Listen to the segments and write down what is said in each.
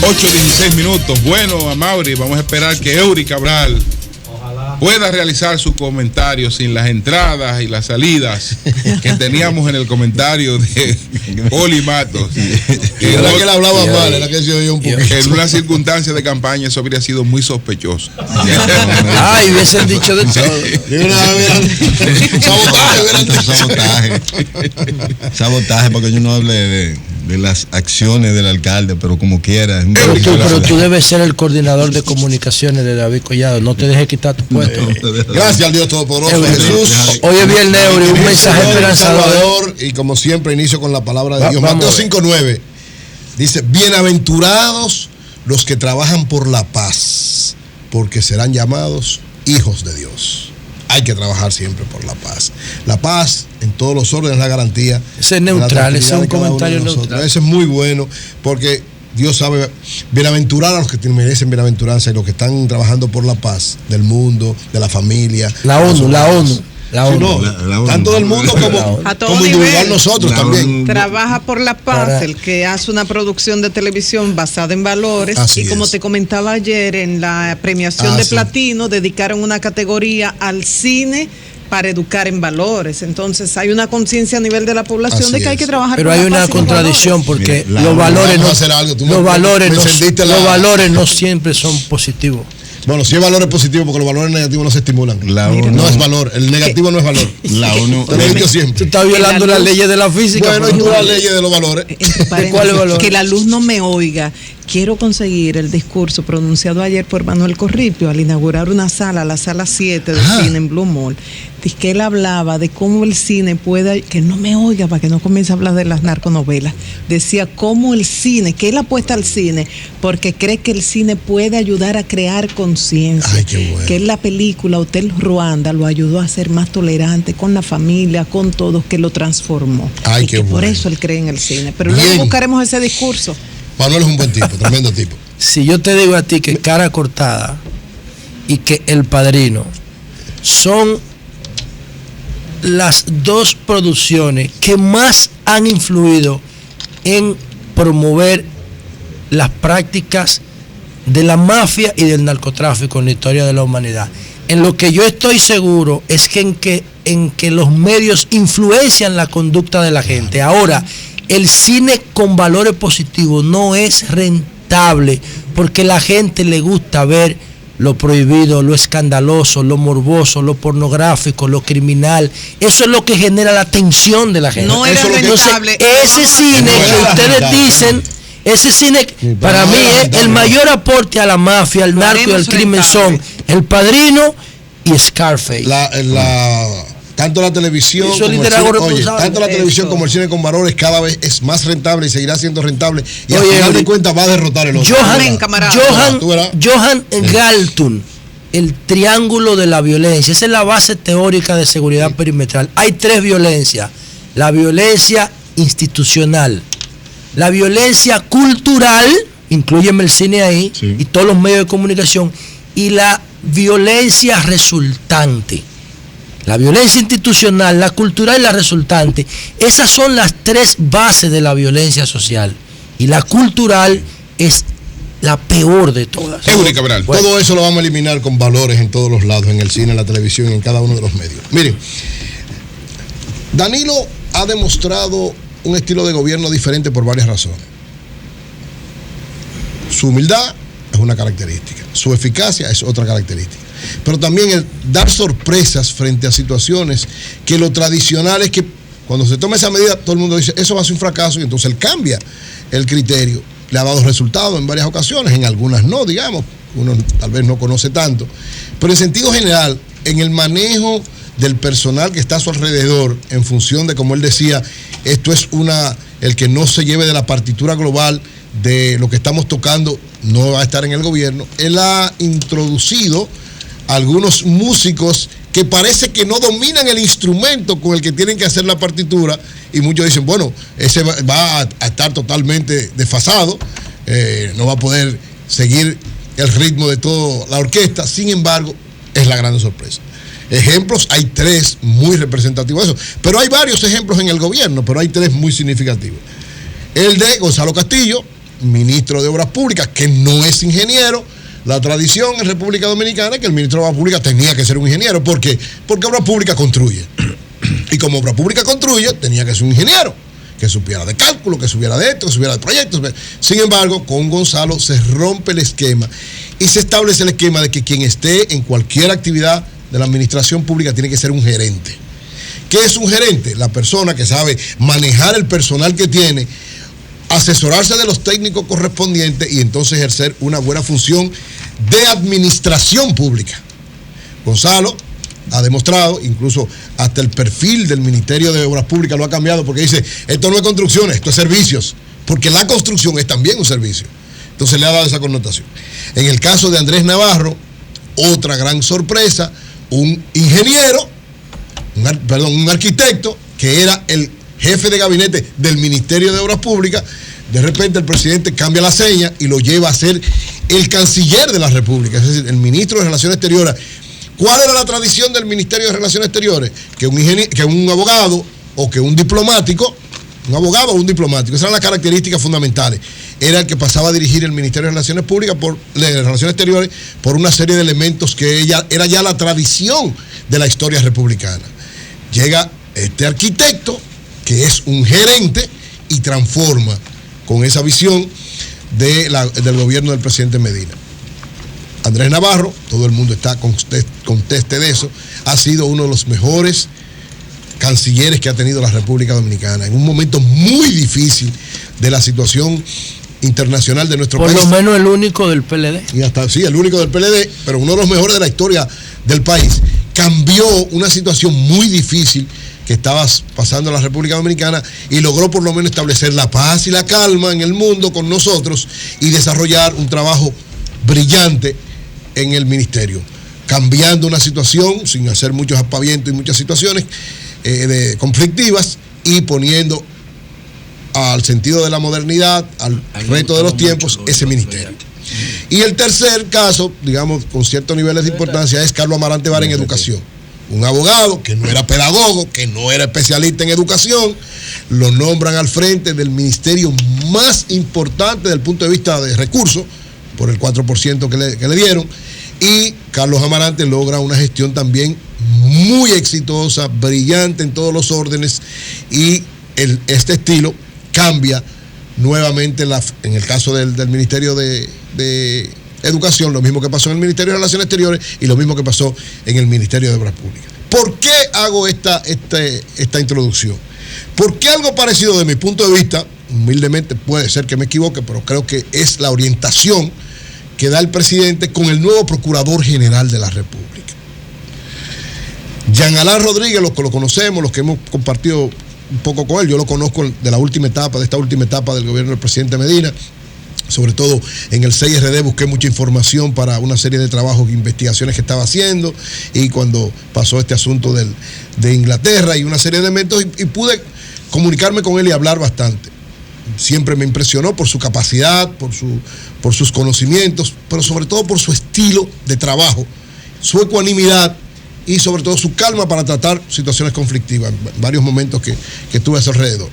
8:16. Bueno, Amaury, vamos a esperar que Eury Cabral pueda realizar su comentario sin las entradas y las salidas que teníamos en el comentario de Oli Matos. Era que él hablaba mal, era que se oía un poquito. En una circunstancia de campaña eso habría sido muy sospechoso. Ay, hubiesen dicho de todo. Sabotaje, porque yo no hable de las acciones del alcalde, pero como quiera. Pero tú debes ser el coordinador de comunicaciones de David Collado. No te dejes quitar tu puesto. Gracias al Dios Todopoderoso, Jesús. Hoy es viernes, un mensaje esperanzador. Y como siempre, inicio con la palabra de Dios. Mateo 5:9 dice: bienaventurados los que trabajan por la paz, porque serán llamados hijos de Dios. Hay que trabajar siempre por la paz. La paz en todos los órdenes es la garantía. Ese es neutral, ese es un comentario neutral. Ese es muy bueno porque Dios sabe bienaventurar a los que merecen bienaventuranza y los que están trabajando por la paz del mundo, de la familia. La ONU. Tanto del mundo como individual nosotros también. Trabaja por la paz, el que hace una producción de televisión basada en valores. Así y como es. te comentaba ayer, en la premiación de Platino dedicaron una categoría al cine para educar en valores. Entonces hay una conciencia a nivel de la población Así de que hay que trabajar pero por hay la una paz y contradicción porque Mira, los valores los valores no siempre son positivos. Bueno, sí hay valores positivos porque los valores negativos no se estimulan. No es valor, el negativo no es valor. La ONU. Te lo he dicho siempre. Tú estás violando las leyes de la física. Bueno, y tú las leyes de los valores. ¿De cuáles valores? Que la luz no me oiga. Quiero conseguir el discurso pronunciado ayer por Manuel Corripio al inaugurar una sala, la sala 7 del cine en Blue Mall. Dice que él hablaba de cómo el cine puede, que no me oiga para que no comience a hablar de las narconovelas. Decía cómo el cine, que él apuesta al cine porque cree que el cine puede ayudar a crear conciencia. Ay, qué bueno. Que en la película Hotel Ruanda lo ayudó a ser más tolerante con la familia, con todos, que lo transformó. Ay, y qué que por bueno. eso él cree en el cine. Pero Bien. luego buscaremos ese discurso. Manuel es un buen tipo, tremendo tipo. Si yo te digo a ti que Cara Cortada y que El Padrino son las dos producciones que más han influido en promover las prácticas de la mafia y del narcotráfico en la historia de la humanidad. En lo que yo estoy seguro es que en que los medios influencian la conducta de la gente. Ahora, el cine con valores positivos no es rentable porque la gente le gusta ver lo prohibido, lo escandaloso, lo morboso, lo pornográfico, lo criminal. Eso es lo que genera la tensión de la gente. No era rentable. Entonces, ese cine que ustedes dicen, ese cine para mí es el mayor aporte a la mafia, al narco y al crimen son El Padrino y Scarface. Tanto la televisión como el cine con valores cada vez es más rentable y seguirá siendo rentable y al final de cuentas va a derrotar el otro. Johan Galtung, el triángulo de la violencia, esa es la base teórica de seguridad perimetral. Hay tres violencias: la violencia institucional, la violencia cultural, inclúyeme el cine ahí, y todos los medios de comunicación, y la violencia resultante. La violencia institucional, la cultural y la resultante. Esas son las tres bases de la violencia social. Y la cultural es la peor de todas. Eury Cabral. Todo eso lo vamos a eliminar con valores en todos los lados, en el cine, en la televisión, en cada uno de los medios. Miren, Danilo ha demostrado un estilo de gobierno diferente por varias razones. Su humildad es una característica, su eficacia es otra característica. Pero también el dar sorpresas frente a situaciones que lo tradicional es que cuando se toma esa medida todo el mundo dice eso va a ser un fracaso y entonces él cambia el criterio. Le ha dado resultados en varias ocasiones, en algunas no, digamos, uno tal vez no conoce tanto, pero en sentido general, en el manejo del personal que está a su alrededor, en función de, como él decía, esto es el que no se lleve de la partitura global de lo que estamos tocando, no va a estar en el gobierno. Él ha introducido algunos músicos que parece que no dominan el instrumento con el que tienen que hacer la partitura y muchos dicen, bueno, ese va a estar totalmente desfasado, no va a poder seguir el ritmo de toda la orquesta. Sin embargo, es la gran sorpresa. Ejemplos, hay tres muy representativos de eso, pero hay varios ejemplos en el gobierno, pero hay tres muy significativos. El de Gonzalo Castillo, ministro de Obras Públicas, que no es ingeniero. La tradición en República Dominicana es que el ministro de Obras Públicas tenía que ser un ingeniero. ¿Por qué? Porque Obras Públicas construye. Y como Obras Públicas construye, tenía que ser un ingeniero, que supiera de cálculo, que supiera de esto, que supiera de proyectos. Sin embargo, con Gonzalo se rompe el esquema y se establece el esquema de que quien esté en cualquier actividad de la administración pública tiene que ser un gerente. ¿Qué es un gerente? La persona que sabe manejar el personal que tiene, asesorarse de los técnicos correspondientes y entonces ejercer una buena función de administración pública. Gonzalo ha demostrado, incluso hasta el perfil del Ministerio de Obras Públicas lo ha cambiado, porque dice, esto no es construcción, esto es servicios, porque la construcción es también un servicio. Entonces le ha dado esa connotación. En el caso de Andrés Navarro, otra gran sorpresa, un ingeniero, un arquitecto, que era el jefe de gabinete del Ministerio de Obras Públicas. De repente el presidente cambia la seña y lo lleva a ser el canciller de la República, es decir, el ministro de Relaciones Exteriores. ¿Cuál era la tradición del Ministerio de Relaciones Exteriores? Que un abogado o que un diplomático, un abogado o un diplomático, esas eran las características fundamentales. Era el que pasaba a dirigir el Ministerio de Relaciones Públicas, de Relaciones Exteriores, por una serie de elementos que era ya la tradición de la historia republicana. Llega este arquitecto, que es un gerente, y transforma con esa visión del gobierno del presidente Medina. Andrés Navarro, todo el mundo está conteste de eso, ha sido uno de los mejores cancilleres que ha tenido la República Dominicana, en un momento muy difícil de la situación internacional de nuestro país. Por lo menos el único del PLD. Y hasta, sí, el único del PLD, pero uno de los mejores de la historia del país. Cambió una situación muy difícil que estaba pasando en la República Dominicana y logró por lo menos establecer la paz y la calma en el mundo con nosotros y desarrollar un trabajo brillante en el ministerio, cambiando una situación sin hacer muchos aspavientos y muchas situaciones conflictivas y poniendo al sentido de la modernidad, al reto de los tiempos, ese ministerio. Y el tercer caso, digamos, con ciertos niveles de importancia, es Carlos Amarante Vara en educación. Un abogado que no era pedagogo, que no era especialista en educación, lo nombran al frente del ministerio más importante desde el punto de vista de recursos, por el 4% que le dieron, y Carlos Amarante logra una gestión también muy exitosa, brillante en todos los órdenes, y este estilo cambia nuevamente en el caso del Ministerio de Educación, lo mismo que pasó en el Ministerio de Relaciones Exteriores y lo mismo que pasó en el Ministerio de Obras Públicas. ¿Por qué hago esta introducción? Porque algo parecido, de mi punto de vista, humildemente puede ser que me equivoque, pero creo que es la orientación que da el presidente con el nuevo Procurador General de la República. Jean Alain Rodríguez, los que lo conocemos, los que hemos compartido un poco con él, yo lo conozco de esta última etapa del gobierno del presidente Medina. Sobre todo en el CIRD busqué mucha información para una serie de trabajos e investigaciones que estaba haciendo, y cuando pasó este asunto de Inglaterra y una serie de elementos, y pude comunicarme con él y hablar bastante. Siempre me impresionó por su capacidad, por sus conocimientos, pero sobre todo por su estilo de trabajo, su ecuanimidad y sobre todo su calma para tratar situaciones conflictivas en varios momentos que estuve a su alrededor.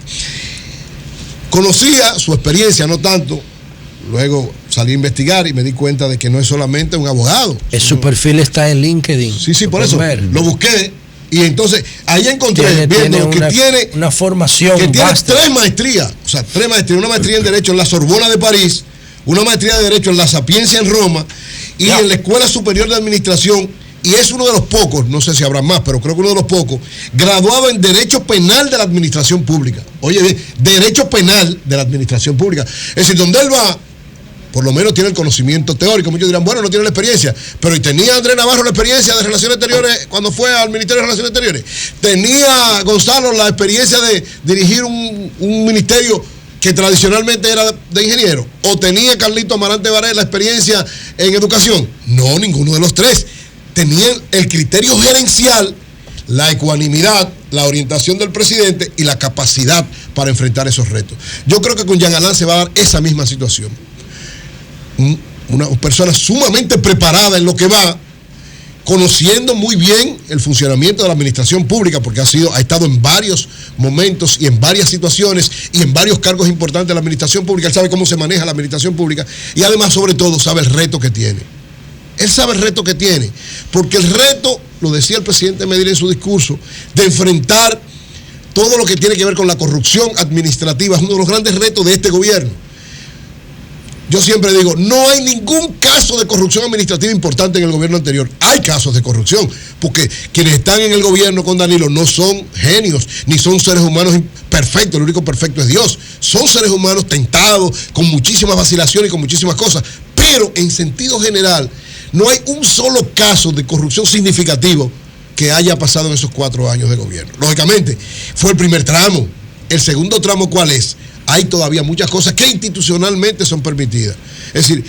Conocía su experiencia, no tanto. Luego salí a investigar y me di cuenta de que no es solamente un abogado. Su perfil está en LinkedIn. Sí, por eso lo busqué. Y entonces ahí encontré tiene una formación. Que tiene 3 maestrías. O sea, 3 maestrías. Una maestría en Derecho en la Sorbona de París, una maestría de Derecho en la Sapienza en Roma y en la Escuela Superior de Administración. Y es uno de los pocos, no sé si habrá más, pero creo que uno de los pocos, graduado en Derecho Penal de la Administración Pública. Oye bien, Derecho Penal de la Administración Pública. Es decir, donde él va, por lo menos tiene el conocimiento teórico. Muchos dirán, bueno, no tiene la experiencia. Pero ¿y tenía Andrés Navarro la experiencia de Relaciones Exteriores cuando fue al Ministerio de Relaciones Exteriores? ¿Tenía Gonzalo la experiencia de dirigir un ministerio que tradicionalmente era de ingeniero? ¿O tenía Carlito Amarante Vara la experiencia en educación? No, ninguno de los 3. Tenían el criterio gerencial, la ecuanimidad, la orientación del presidente y la capacidad para enfrentar esos retos. Yo creo que con Jean Alain se va a dar esa misma situación. Una persona sumamente preparada en lo que va, conociendo muy bien el funcionamiento de la administración pública, porque ha estado en varios momentos y en varias situaciones y en varios cargos importantes de la administración pública. Él sabe cómo se maneja la administración pública y además, sobre todo, sabe el reto que tiene. Él sabe el reto que tiene, porque el reto, lo decía el presidente Medina en su discurso, de enfrentar todo lo que tiene que ver con la corrupción administrativa es uno de los grandes retos de este gobierno. Yo siempre digo, no hay ningún caso de corrupción administrativa importante en el gobierno anterior. Hay casos de corrupción, porque quienes están en el gobierno con Danilo no son genios, ni son seres humanos perfectos, el único perfecto es Dios. Son seres humanos tentados, con muchísimas vacilaciones y con muchísimas cosas. Pero en sentido general, no hay un solo caso de corrupción significativo que haya pasado en esos 4 años de gobierno. Lógicamente, fue el primer tramo. El segundo tramo, ¿cuál es? Hay todavía muchas cosas que institucionalmente son permitidas. Es decir,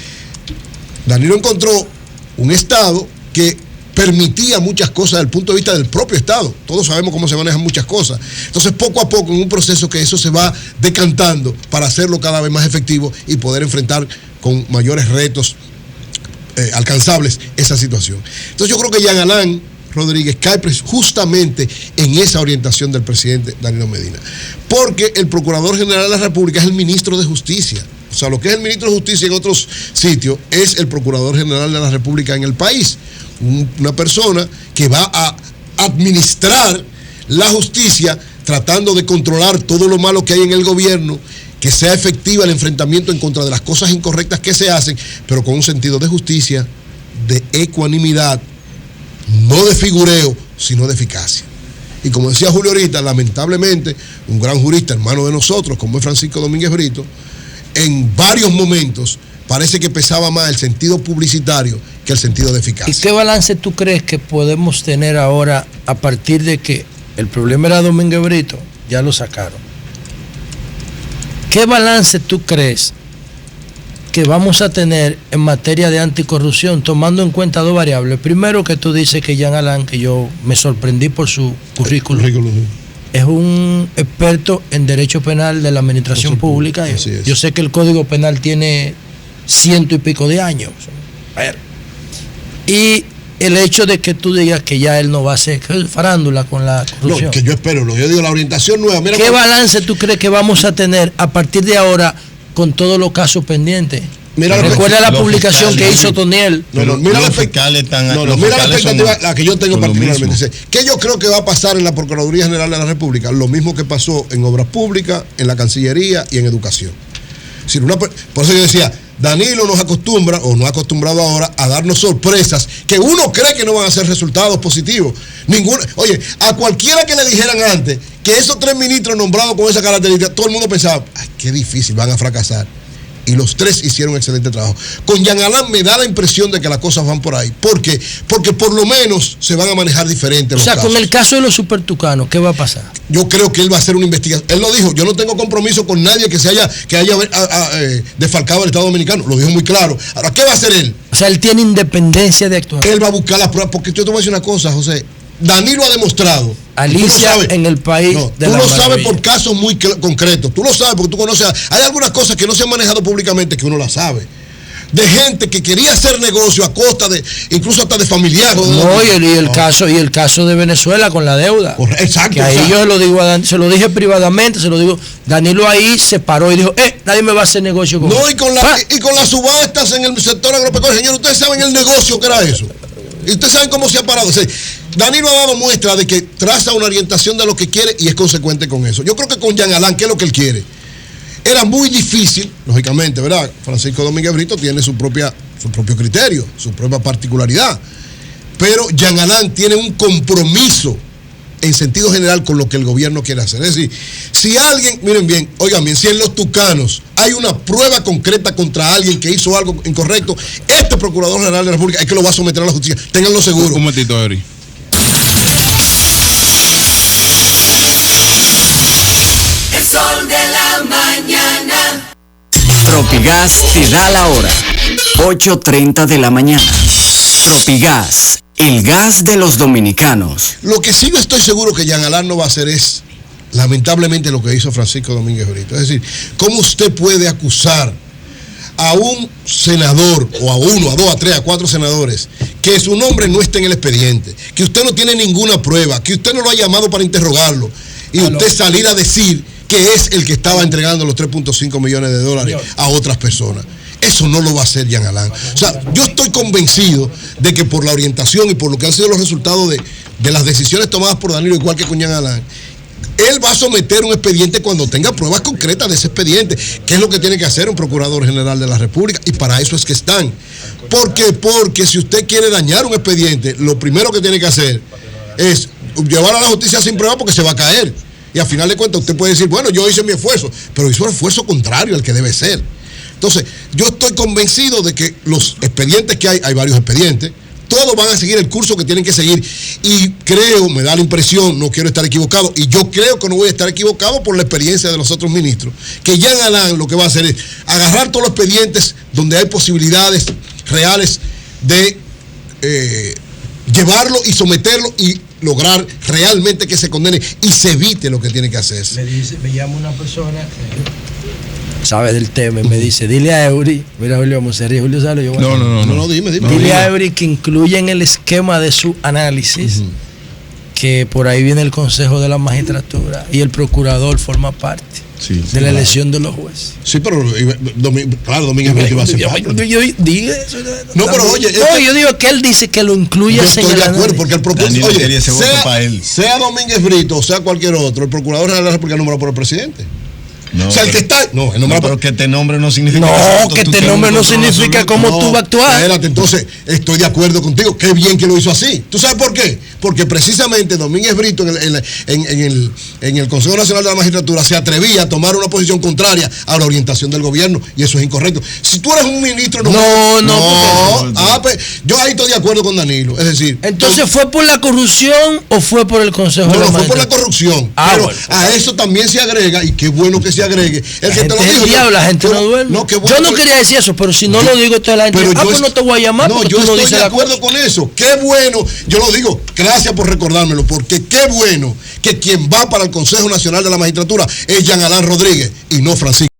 Danilo encontró un Estado que permitía muchas cosas desde el punto de vista del propio Estado. Todos sabemos cómo se manejan muchas cosas. Entonces, poco a poco, en un proceso que eso se va decantando para hacerlo cada vez más efectivo y poder enfrentar con mayores retos alcanzables esa situación. Entonces, yo creo que Jean Alain Rodríguez cae justamente en esa orientación del presidente Danilo Medina, porque el Procurador General de la República es el ministro de Justicia. O sea, lo que es el ministro de Justicia en otros sitios es el Procurador General de la República en el país. Una persona que va a administrar la justicia tratando de controlar todo lo malo que hay en el gobierno, que sea efectiva el enfrentamiento en contra de las cosas incorrectas que se hacen, pero con un sentido de justicia, de ecuanimidad, no de figureo, sino de eficacia. Y como decía Julio ahorita, lamentablemente, un gran jurista, hermano de nosotros, como es Francisco Domínguez Brito, en varios momentos parece que pesaba más el sentido publicitario que el sentido de eficacia. ¿Y qué balance tú crees que podemos tener ahora a partir de que el problema era Domínguez Brito? Ya lo sacaron. ¿Qué balance tú crees que vamos a tener en materia de anticorrupción, tomando en cuenta 2 variables? Primero, que tú dices que Jean Alain, que yo me sorprendí por su currículum, es un experto en derecho penal de la administración pública. Yo sé que el Código Penal tiene 100 y pico de años. A ver. Y el hecho de que tú digas que ya él no va a hacer farándula con la corrupción. No, que yo espero, yo digo la orientación nueva. Mira, ¿qué balance tú crees que vamos a tener a partir de ahora con todos los casos pendientes? Mira, recuerda la publicación fiscales, que hizo Toniel. Mira la expectativa, la que yo tengo particularmente. ¿Qué yo creo que va a pasar en la Procuraduría General de la República? Lo mismo que pasó en Obras Públicas, en la Cancillería y en Educación. Es decir, por eso yo decía, Danilo nos acostumbra, o nos ha acostumbrado ahora, a darnos sorpresas que uno cree que no van a ser resultados positivos. Oye, a cualquiera que le dijeran antes que esos 3 ministros nombrados con esa característica, todo el mundo pensaba, ay, qué difícil, van a fracasar. Y los 3 hicieron un excelente trabajo. Con Jean Alain me da la impresión de que las cosas van por ahí. ¿Por qué? Porque por lo menos se van a manejar diferentes. O sea, con el caso de los supertucanos, ¿qué va a pasar? Yo creo que él va a hacer una investigación. Él lo dijo, yo no tengo compromiso con nadie que haya desfalcado al Estado Dominicano. Lo dijo muy claro. Ahora, ¿qué va a hacer él? O sea, él tiene independencia de actuar. Él va a buscar las pruebas, porque yo te voy a decir una cosa, José. Danilo ha demostrado. Alicia en el país. No, tú lo sabes por casos muy concretos. Tú lo sabes porque tú conoces. Hay algunas cosas que no se han manejado públicamente que uno las sabe. De gente que quería hacer negocio a costa de, incluso hasta de familiares. No, y el caso de Venezuela con la deuda. Exacto. Que ahí yo se lo dije privadamente, Danilo ahí se paró y dijo, nadie me va a hacer negocio con no, y con las subastas en el sector agropecuario. Señor, ustedes saben el negocio que era eso. Y ustedes saben cómo se ha parado. O sea, Danilo ha dado muestra de que traza una orientación de lo que quiere y es consecuente con eso. Yo creo que con Jean Alain, ¿qué es lo que él quiere? Era muy difícil, lógicamente, ¿verdad? Francisco Domínguez Brito tiene su propio criterio, su propia particularidad. Pero Jean Alain tiene un compromiso en sentido general con lo que el gobierno quiere hacer. Es decir, si alguien, miren bien, oigan bien, si en los Tucanos hay una prueba concreta contra alguien que hizo algo incorrecto, este Procurador General de la República es que lo va a someter a la justicia. Ténganlo seguro. Un momentito, Eri. El sol de la mañana. Tropigas te da la hora. 8:30 de la mañana. Tropigas, el gas de los dominicanos. Lo que sí no estoy seguro que Jean Alain no va a hacer es, lamentablemente, lo que hizo Francisco Domínguez Brito. Es decir, ¿cómo usted puede acusar a un senador, o a 1, a 2, a 3, a 4 senadores, que su nombre no esté en el expediente, que usted no tiene ninguna prueba, que usted no lo ha llamado para interrogarlo, y usted salir a decir que es el que estaba entregando los 3.5 millones de dólares a otras personas. Eso no lo va a hacer Jean Alain. O sea, yo estoy convencido de que por la orientación y por lo que han sido los resultados de las decisiones tomadas por Danilo, igual que con Jean Alain, él va a someter un expediente cuando tenga pruebas concretas de ese expediente, que es lo que tiene que hacer un procurador general de la República, y para eso es que están. ¿Por qué? Porque si usted quiere dañar un expediente, lo primero que tiene que hacer es llevar a la justicia sin prueba, porque se va a caer. Y al final de cuentas usted puede decir, bueno, yo hice mi esfuerzo, pero hizo el esfuerzo contrario al que debe ser. Entonces, yo estoy convencido de que los expedientes que hay varios expedientes, todos van a seguir el curso que tienen que seguir. Y creo, me da la impresión, no quiero estar equivocado, y yo creo que no voy a estar equivocado por la experiencia de los otros ministros, que Jean Alain lo que va a hacer es agarrar todos los expedientes donde hay posibilidades reales de llevarlo y someterlo y lograr realmente que se condene y se evite lo que tiene que hacerse. Me llama una persona que sabe del tema y me dice, dile a Eury, mira Julio, vamos a Julio sabe, yo No, dime. Dile a Eury que incluya en el esquema de su análisis que por ahí viene el Consejo de la Magistratura y el procurador forma parte de la elección de los jueces. Sí, pero claro, Domínguez Brito va a ser parte. Yo dije eso. No, pero oye, yo digo que él dice que lo incluya en el estoy de acuerdo, porque el procurador, oye, sea Domínguez Brito o sea cualquier otro, el procurador general de la República nombrado por el presidente. No, o sea, el que está. Pero que te nombre no significa. No, que te nombre no significa cómo tú vas a actuar. Espérate, entonces, estoy de acuerdo contigo. Qué bien que lo hizo así. ¿Tú sabes por qué? Porque precisamente Domínguez Brito en el Consejo Nacional de la Magistratura se atrevía a tomar una posición contraria a la orientación del gobierno, y eso es incorrecto. Si tú eres un ministro. Pues, yo ahí estoy de acuerdo con Danilo. Es decir. Entonces, ¿fue por la corrupción o fue por el Consejo de la Magistratura? No, fue por la corrupción. Pero bueno, a eso también se agrega, y qué bueno que se agregue. El que te lo dijo, la gente no duerme. Yo no quería decir eso, pero si no lo digo, toda la gente pues no te voy a llamar. No, yo estoy de acuerdo con eso. Qué bueno, yo lo digo, gracias por recordármelo, porque qué bueno que quien va para el Consejo Nacional de la Magistratura es Jean Alain Rodríguez y no Francisco.